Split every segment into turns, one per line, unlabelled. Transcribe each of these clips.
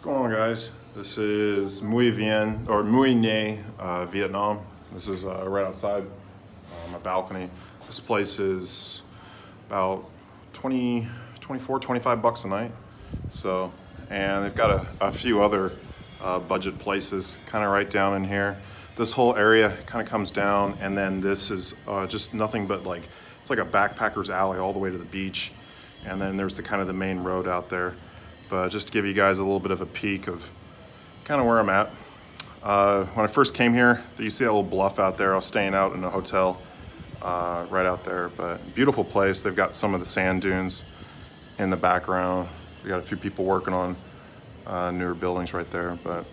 What's going on, guys? This is Muy Bien, or Muy Nay, Vietnam. This is right outside my balcony. This place is about 24, 25 bucks a night. So, and they've got a few other budget places kind of right down in here. This whole area kind of comes down, and then this is just nothing but like, it's like a backpacker's alley all the way to the beach. And then there's the kind of the main road out there. But just to give you guys a little bit of a peek of kind of where I'm at. When I first came here, you see that little bluff out there. I was staying out in a hotel right out there, but beautiful place. They've got some of the sand dunes in the background. We got a few people working on newer buildings right there, but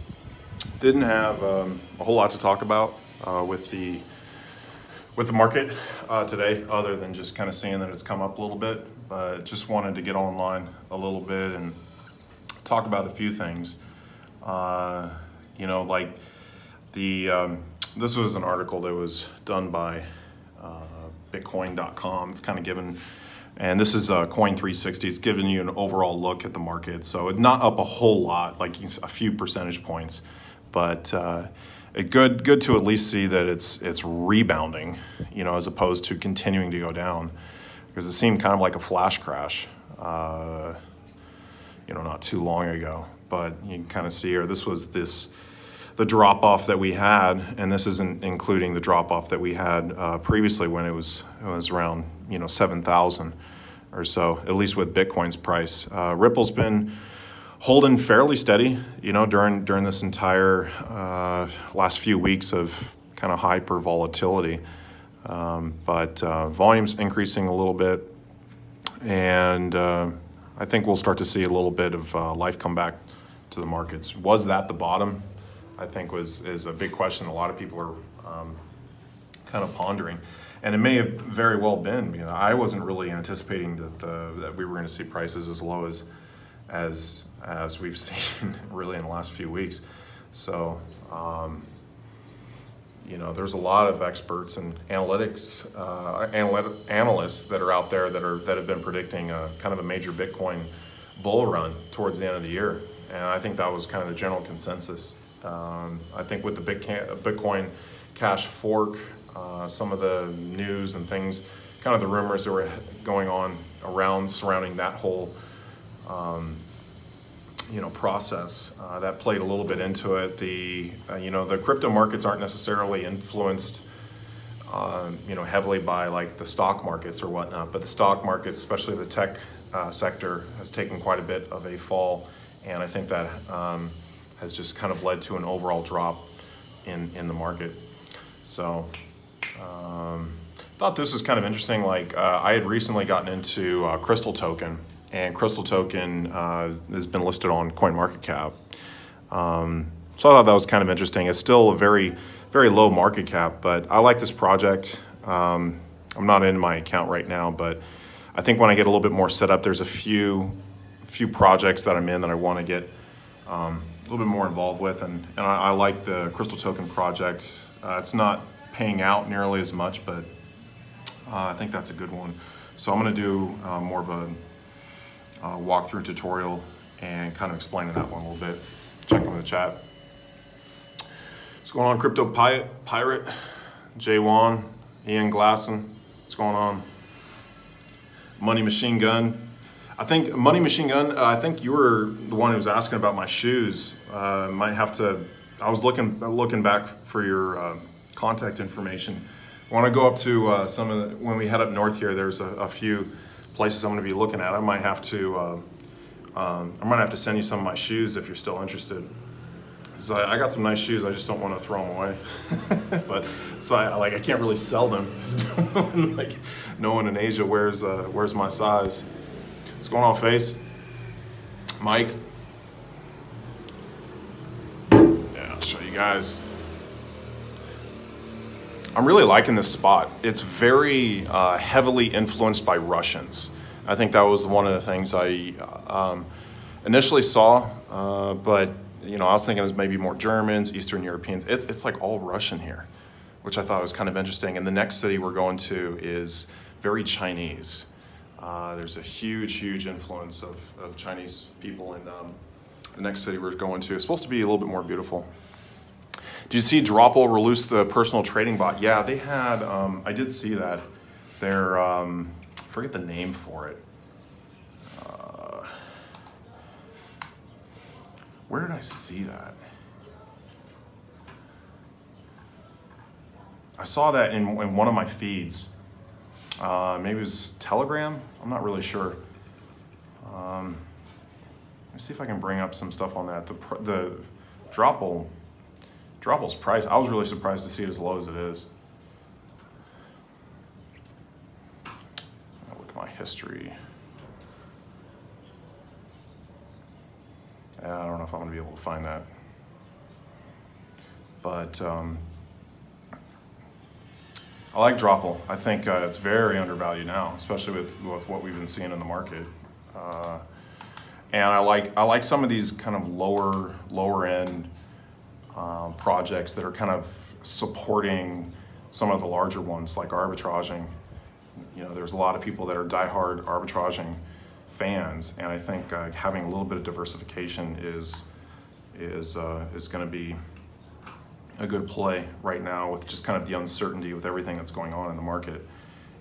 didn't have a whole lot to talk about with the market today, other than just kind of seeing that it's come up a little bit. But just wanted to get online a little bit and talk about a few things. You know, like this was an article that was done by Bitcoin.com. It's kind of given, and this is Coin 360. It's giving you an overall look at the market. So it's not up a whole lot, like a few percentage points, but good to at least see that it's rebounding, you know, as opposed to continuing to go down, because it seemed kind of like a flash crash, you know, not too long ago. But you can kind of see here, this was the drop off that we had, and this isn't including the drop off that we had previously when it was around, you know, 7,000 or so, at least with Bitcoin's price. Ripple's been holding fairly steady, you know, during this entire last few weeks of kind of hyper volatility. But volume's increasing a little bit, and I think we'll start to see a little bit of life come back to the markets. Was that the bottom? I think is a big question a lot of people are kind of pondering, and it may have very well been. You know, I wasn't really anticipating that we were going to see prices as low as we've seen really in the last few weeks. So, you know, there's a lot of experts and analysts that are out there that have been predicting kind of a major Bitcoin bull run towards the end of the year, and I think that was kind of the general consensus. I think with the Bitcoin Cash fork, some of the news and things, kind of the rumors that were going on surrounding that whole you know, process, that played a little bit into it. You know, the crypto markets aren't necessarily influenced, you know, heavily by like the stock markets or whatnot, but the stock markets, especially the tech sector, has taken quite a bit of a fall, and I think that has just kind of led to an overall drop in the market. So, thought this was kind of interesting. Like I had recently gotten into Crystal Token. And Crystal Token has been listed on CoinMarketCap. So I thought that was kind of interesting. It's still a very, very low market cap, but I like this project. I'm not in my account right now, but I think when I get a little bit more set up, there's a few projects that I'm in that I want to get a little bit more involved with. And I like the Crystal Token project. It's not paying out nearly as much, but I think that's a good one. So I'm going to do more of a walkthrough tutorial and kind of explaining that one a little bit. Check in the chat. What's going on, Crypto Pirate, Jay Wan, Ian Glasson? What's going on? Money Machine Gun. I think Money Machine Gun. I think you were the one who was asking about my shoes. Might have to. I was looking back for your contact information. I want to go up to some of the, when we head up north here. There's a few places I'm going to be looking at. I might have to send you some of my shoes if you're still interested. So I got some nice shoes. I just don't want to throw them away. But it's like I can't really sell them. Like no one in Asia wears my size. What's going on, Face? Mike? Yeah, I'll show you guys. I'm really liking this spot. It's very heavily influenced by Russians. I think that was one of the things I initially saw, but you know, I was thinking it was maybe more Germans, Eastern Europeans. It's like all Russian here, which I thought was kind of interesting. And the next city we're going to is very Chinese. There's a huge influence of Chinese people the next city we're going to. It's supposed to be a little bit more beautiful. Did you see Dropple release the personal trading bot? Yeah, they had, I did see that. They're, I forget the name for it. Where did I see that? I saw that in one of my feeds. Maybe it was Telegram? I'm not really sure. Let me see if I can bring up some stuff on that. The Dropple's price, I was really surprised to see it as low as it is. I'll look at my history. I don't know if I'm gonna be able to find that. But I like Dropple. I think it's very undervalued now, especially with what we've been seeing in the market. And I like some of these kind of lower end projects that are kind of supporting some of the larger ones, like Arbitraging. You know, there's a lot of people that are diehard Arbitraging fans, and I think having a little bit of diversification is going to be a good play right now with just kind of the uncertainty with everything that's going on in the market.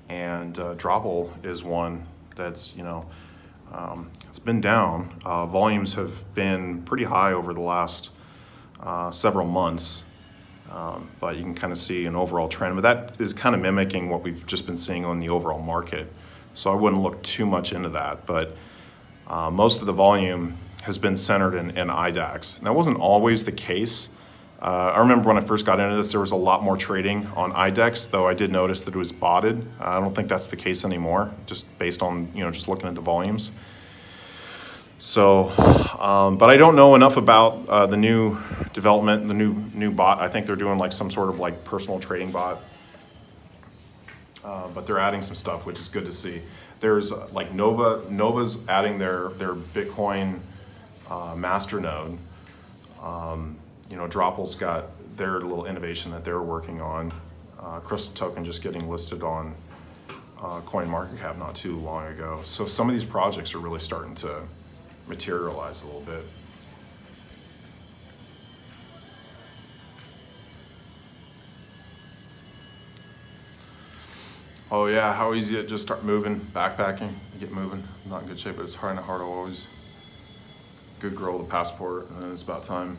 And Dropple is one that's, you know, it's been down. Volumes have been pretty high over the last several months, but you can kind of see an overall trend. But that is kind of mimicking what we've just been seeing on the overall market. So I wouldn't look too much into that. But most of the volume has been centered in IDAX. And that wasn't always the case. I remember when I first got into this, there was a lot more trading on IDEX, though I did notice that it was botted. I don't think that's the case anymore, just based on, you know, just looking at the volumes. So, but I don't know enough about the new development, the new bot. I think they're doing like some sort of like personal trading bot, but they're adding some stuff, which is good to see. There's like Nova's adding their Bitcoin master node. You know, Dropple's got their little innovation that they're working on. Crystal Token just getting listed on CoinMarketCap not too long ago. So some of these projects are really starting to materialize a little bit. Oh yeah, how easy it just start moving, backpacking, get moving. I'm not in good shape, but it's kind of hard always. Good girl with a passport, and then it's about time.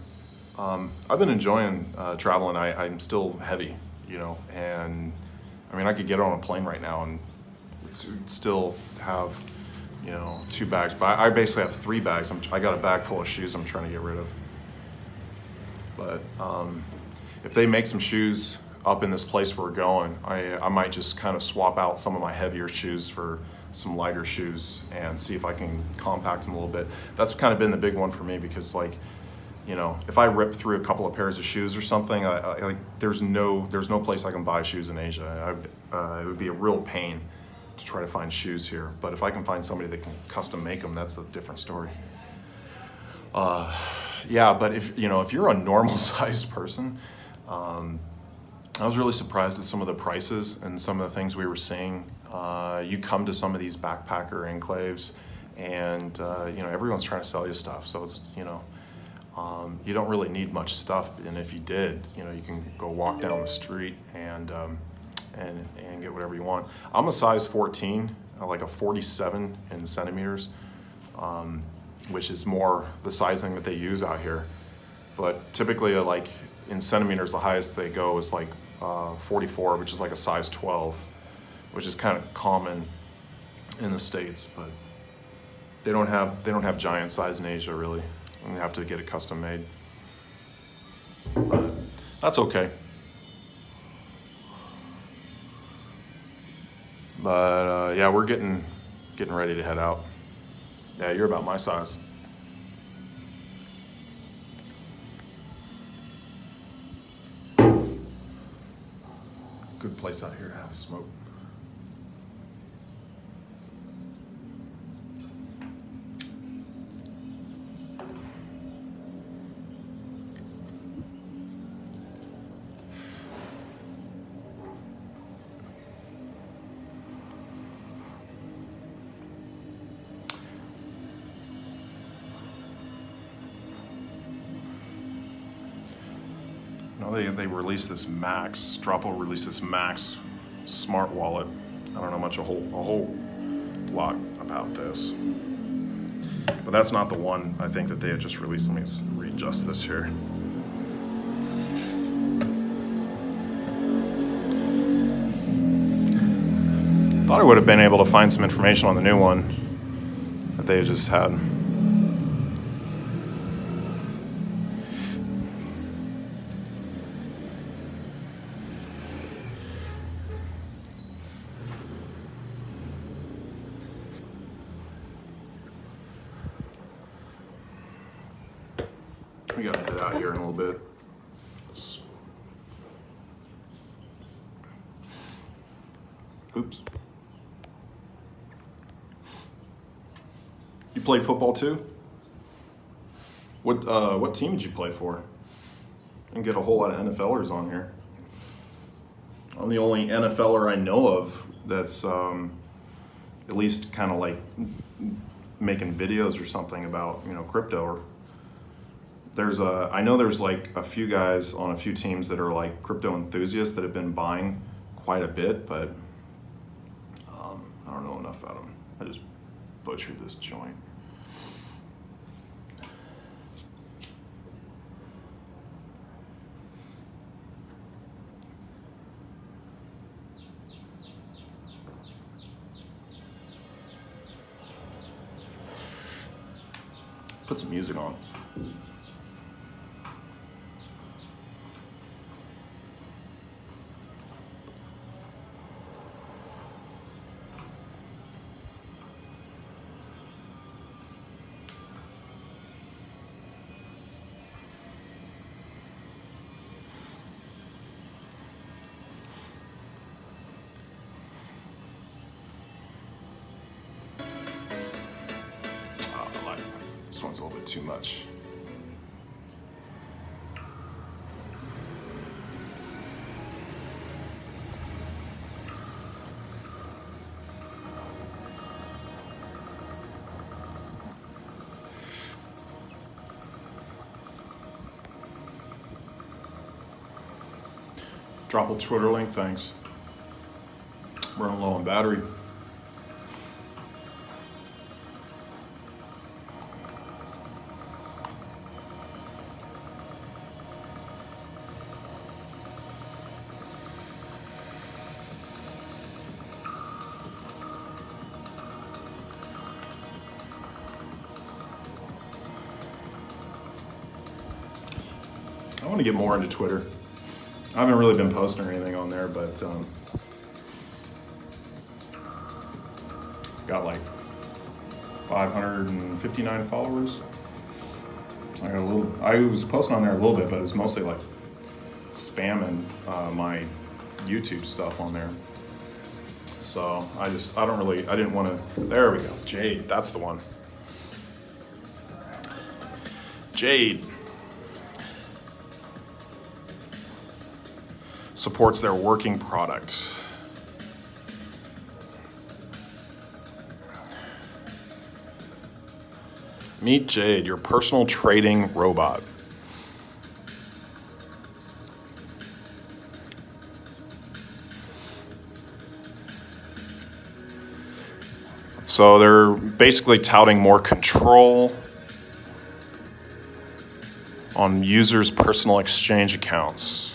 I've been enjoying traveling. I'm still heavy, you know, and I mean, I could get on a plane right now and still have, you know, 2 bags, but I basically have 3 bags. I got a bag full of shoes I'm trying to get rid of. But if they make some shoes up in this place where we're going, I might just kind of swap out some of my heavier shoes for some lighter shoes and see if I can compact them a little bit. That's kind of been the big one for me, because like, you know, if I rip through a couple of pairs of shoes or something, like there's no place I can buy shoes in Asia. It would be a real pain to try to find shoes here. But if I can find somebody that can custom make them, that's a different story. Yeah, but if you're a normal sized person, I was really surprised at some of the prices and some of the things we were seeing. You come to some of these backpacker enclaves, and you know, everyone's trying to sell you stuff. So it's, you know, you don't really need much stuff, and if you did, you know, you can go walk down the street and get whatever you want. I'm a size 14, like a 47 in centimeters, which is more the sizing that they use out here. But typically, like in centimeters, the highest they go is like 44, which is like a size 12, which is kind of common in the States, but they don't have giant size in Asia really. You have to get it custom made, but that's okay. But yeah, we're getting ready to head out. Yeah, you're about my size. Good place out here to have a smoke. No, they released this Max. Dropple released this Max smart wallet. I don't know much a whole lot about this, but that's not the one I think that they had just released. Let me readjust this here. Thought I would have been able to find some information on the new one that they just had. We gotta head out here in a little bit. Oops. You played football too? What team did you play for? And get a whole lot of NFLers on here. I'm the only NFLer I know of that's at least kind of like making videos or something about, you know, crypto. Or I know there's like a few guys on a few teams that are like crypto enthusiasts that have been buying quite a bit, but I don't know enough about them. I just butchered this joint. Put some music on. This one's a little bit too much. Drop a Twitter link, thanks. Running low on battery. I want to get more into Twitter. I haven't really been posting or anything on there, but got like 559 followers. So I was posting on there a little bit, but it was mostly like spamming my YouTube stuff on there. So I didn't want to, there we go. Jade, that's the one. Jade supports their working product. Meet Jade, your personal trading robot. So they're basically touting more control on users' personal exchange accounts.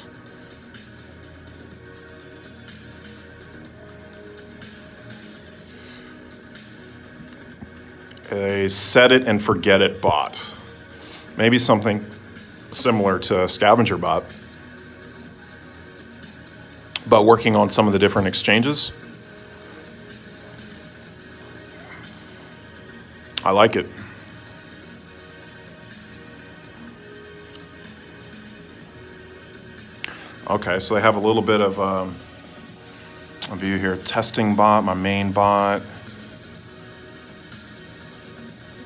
A set it and forget it bot. Maybe something similar to a Scavenger Bot, but working on some of the different exchanges. I like it. Okay, so they have a little bit of a view here. Testing bot, my main bot.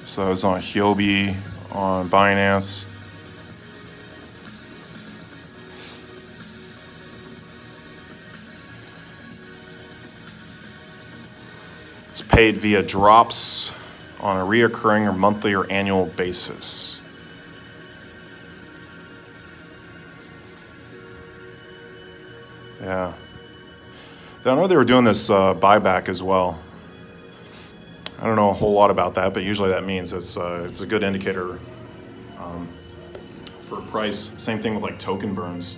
So it's on Huobi, on Binance. It's paid via drops on a reoccurring or monthly or annual basis. Yeah. I know they were doing this buyback as well. I don't know a whole lot about that, but usually that means it's a good indicator for price. Same thing with like token burns.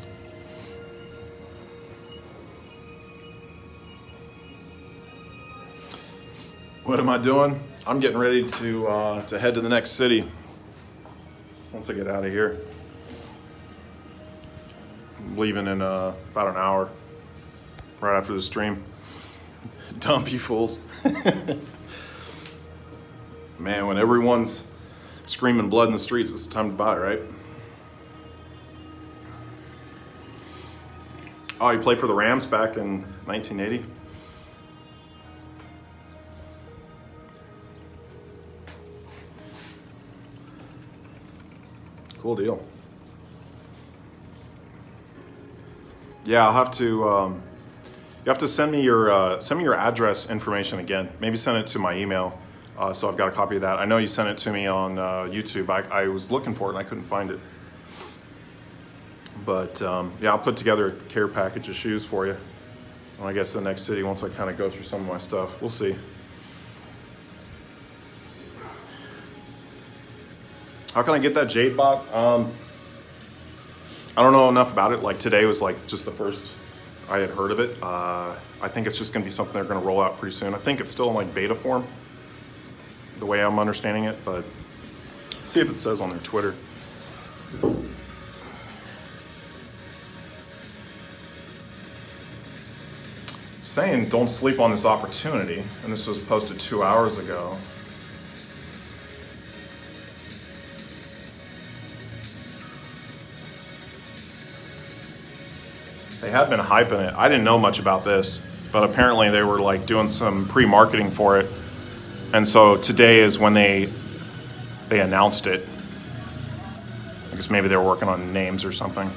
What am I doing? I'm getting ready to head to the next city once I get out of here. I'm leaving in about an hour, right after the stream. Dump, you fools. Man, when everyone's screaming blood in the streets, it's time to buy, right? Oh, you played for the Rams back in 1980? Cool deal. Yeah, I'll have to. You have to send me your address information again. Maybe send it to my email, so I've got a copy of that. I know you sent it to me on YouTube. I was looking for it and I couldn't find it. But yeah, I'll put together a care package of shoes for you when I get to the next city. Once I kind of go through some of my stuff, we'll see. How can I get that Jade bot? I don't know enough about it. Like today was like just the first I had heard of it. I think it's just gonna be something they're gonna roll out pretty soon. I think it's still in like beta form, the way I'm understanding it, but let's see if it says on their Twitter. Saying don't sleep on this opportunity, and this was posted 2 hours ago. They had been hyping it. I didn't know much about this, but apparently they were like doing some pre-marketing for it. And so today is when they announced it. I guess maybe they were working on names or something.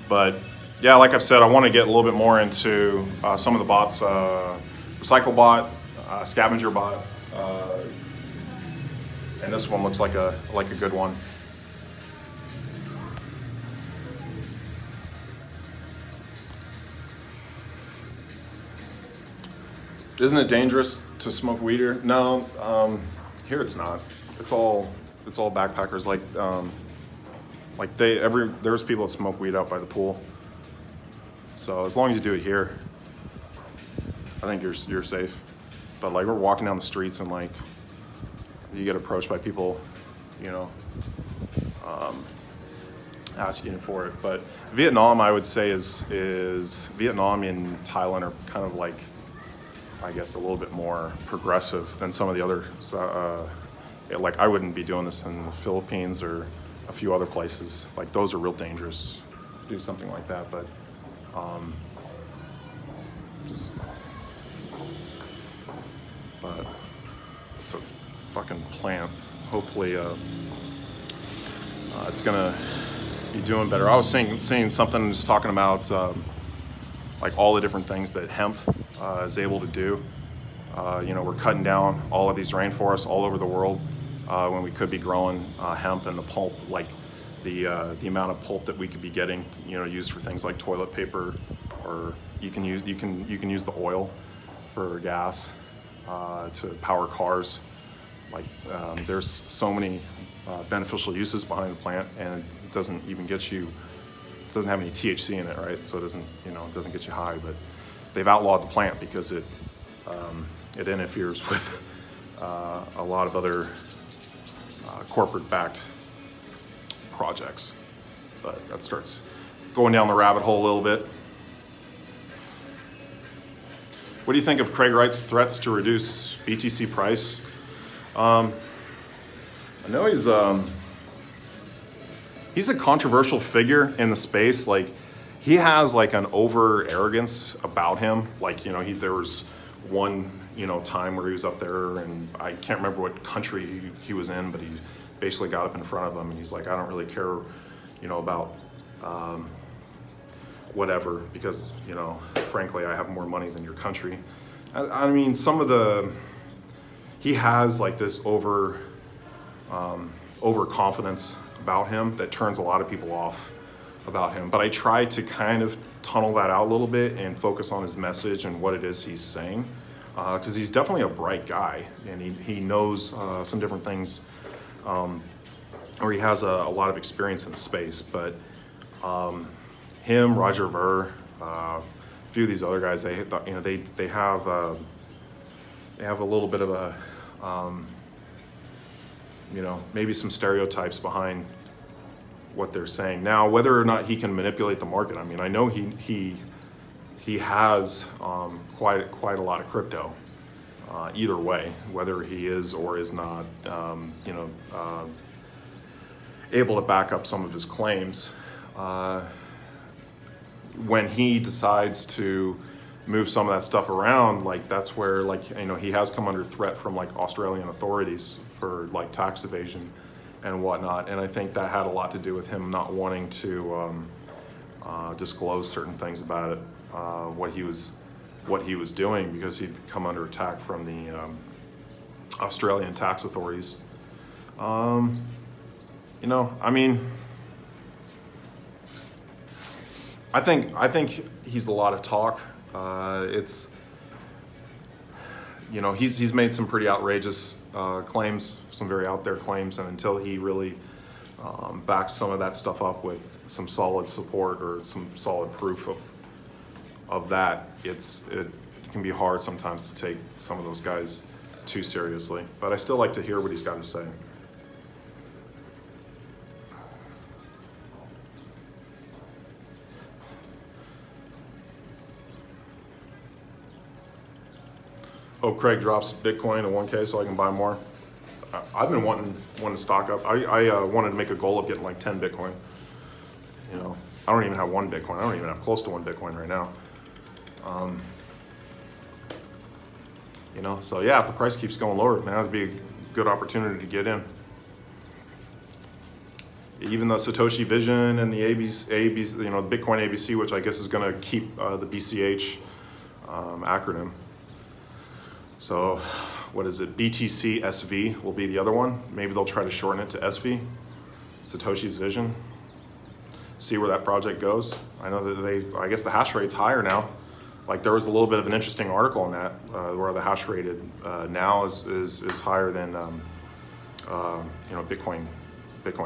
But yeah, like I've said, I want to get a little bit more into some of the bots. Recycle bot, Scavenger bot, and this one looks like a good one. Isn't it dangerous to smoke weed here? No, here it's not. It's all backpackers. There's people that smoke weed out by the pool. So as long as you do it here, I think you're safe. But like we're walking down the streets and like you get approached by people, you know, asking for it. But Vietnam, I would say, is Vietnam and Thailand are kind of like, I guess, a little bit more progressive than some of the other. Like I wouldn't be doing this in the Philippines or a few other places. Like those are real dangerous to do something like that. But but it's a fucking plant. Hopefully it's gonna be doing better. I was seeing something just talking about like all the different things that hemp is able to do. You know, we're cutting down all of these rainforests all over the world when we could be growing hemp, and the pulp, like the amount of pulp that we could be getting, you know, used for things like toilet paper, or you can use the oil for gas to power cars. Like there's so many beneficial uses behind the plant, and it doesn't even get you. It doesn't have any THC in it, right? So it doesn't, you know, it doesn't get you high. But they've outlawed the plant because it interferes with a lot of other corporate-backed projects. But that starts going down the rabbit hole a little bit. What do you think of Craig Wright's threats to reduce BTC price? I know he's a controversial figure in the space. Like he has like an over arrogance about him. Like, you know, there was one, you know, time where he was up there, and I can't remember what country he was in, but he basically got up in front of them and he's like, I don't really care, you know, about whatever, because, you know, frankly, I have more money than your country. I mean, he has like this overconfidence about him that turns a lot of people off about him, but I try to kind of tunnel that out a little bit and focus on his message and what it is he's saying, because he's definitely a bright guy, and he knows some different things, or he has a lot of experience in the space. But him, Roger Ver, a few of these other guys, they have a little bit of a maybe some stereotypes behind what they're saying. Now, whether or not he can manipulate the market, I mean, I know he has quite a lot of crypto. Either way, whether he is or is not, able to back up some of his claims. When he decides to move some of that stuff around, like that's where, like, he has come under threat from like Australian authorities for like tax evasion and whatnot, and I think that had a lot to do with him not wanting to disclose certain things about it, what he was doing, because he'd come under attack from the Australian tax authorities. I mean, I think he's a lot of talk. He's made some pretty outrageous claims, some very out there claims, and until he really backs some of that stuff up with some solid support or some solid proof of that, it can be hard sometimes to take some of those guys too seriously. But I still like to hear what he's got to say. Oh, Craig drops Bitcoin to 1K so I can buy more. I've been wanting to stock up. I wanted to make a goal of getting like 10 Bitcoin. I don't even have 1 Bitcoin. I don't even have close to 1 Bitcoin right now. So yeah, if the price keeps going lower, man, that'd be a good opportunity to get in. Even the Satoshi Vision and the ABC, the Bitcoin ABC, which I guess is going to keep the BCH acronym. So what is it? BTC SV will be the other one. Maybe they'll try to shorten it to SV, Satoshi's Vision. See where that project goes. I know that I guess the hash rate's higher now. Like there was a little bit of an interesting article on that where the hash rate now is higher than Bitcoin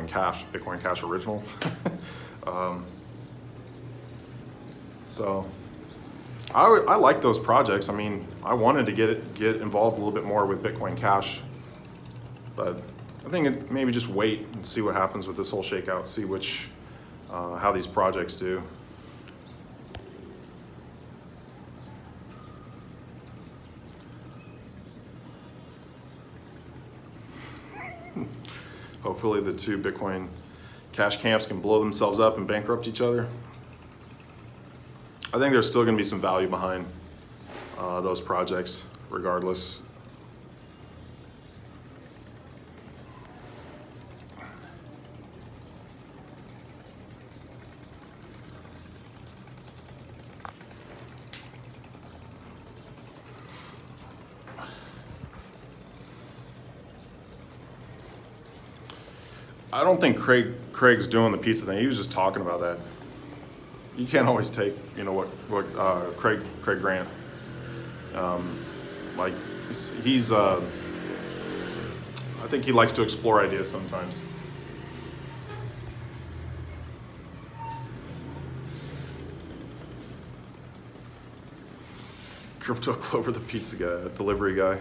Cash original. So I like those projects. I mean, I wanted to get involved a little bit more with Bitcoin Cash, but I think maybe just wait and see what happens with this whole shakeout. See how these projects do. Hopefully the two Bitcoin Cash camps can blow themselves up and bankrupt each other. I think there's still going to be some value behind those projects, regardless. I don't think Craig's doing the pizza thing. He was just talking about that. You can't always take, what Craig Grant, like he's I think he likes to explore ideas sometimes. Crypto Clover, the pizza guy, delivery guy.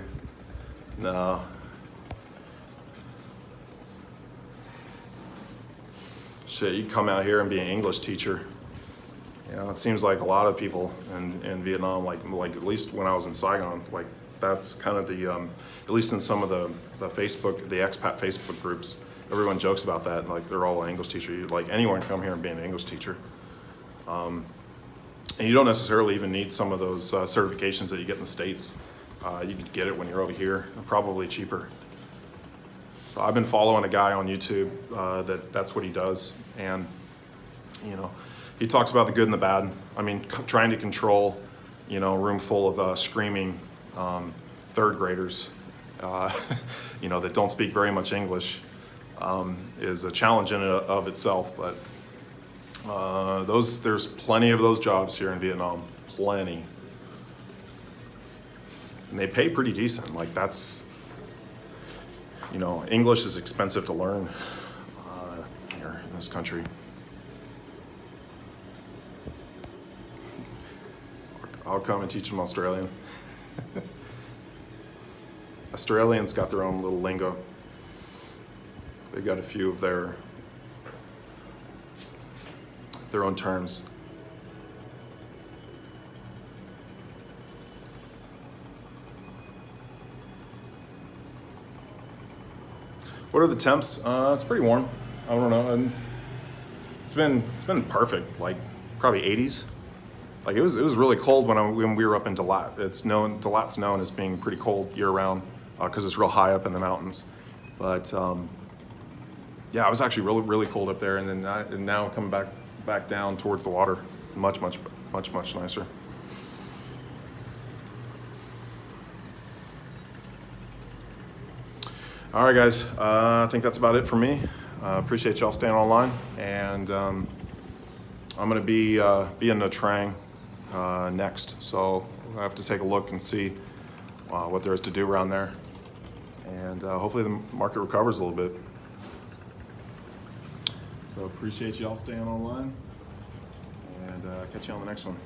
No. Shit, you come out here and be an English teacher. It seems like a lot of people in Vietnam, like at least when I was in Saigon, like that's kind of the, at least in some of the Facebook, the expat Facebook groups, everyone jokes about that. Like they're all an English teacher. Like anyone can come here and be an English teacher. And you don't necessarily even need some of those certifications that you get in the States. You can get it when you're over here, probably cheaper. So I've been following a guy on YouTube that's what he does, and he talks about the good and the bad. I mean, trying to control, a room full of screaming third graders, that don't speak very much English, is a challenge in and of itself. But There's plenty of those jobs here in Vietnam, plenty. And they pay pretty decent. Like that's, you know, English is expensive to learn here in this country. I'll come and teach them Australian. Australians got their own little lingo. They've got a few of their own terms. What are the temps? It's pretty warm. I don't know. And it's been perfect. Like probably 80s. Like it was really cold when we were up in Dalat. Dalat's known as being pretty cold year round because it's real high up in the mountains. But yeah, it was actually really cold up there, and then now coming back down towards the water, much nicer. All right, guys. I think that's about it for me. Appreciate y'all staying online, and I'm gonna be in Nha Trang next, so I have to take a look and see what there is to do around there, and hopefully the market recovers a little bit. So appreciate y'all staying online, and catch you on the next one.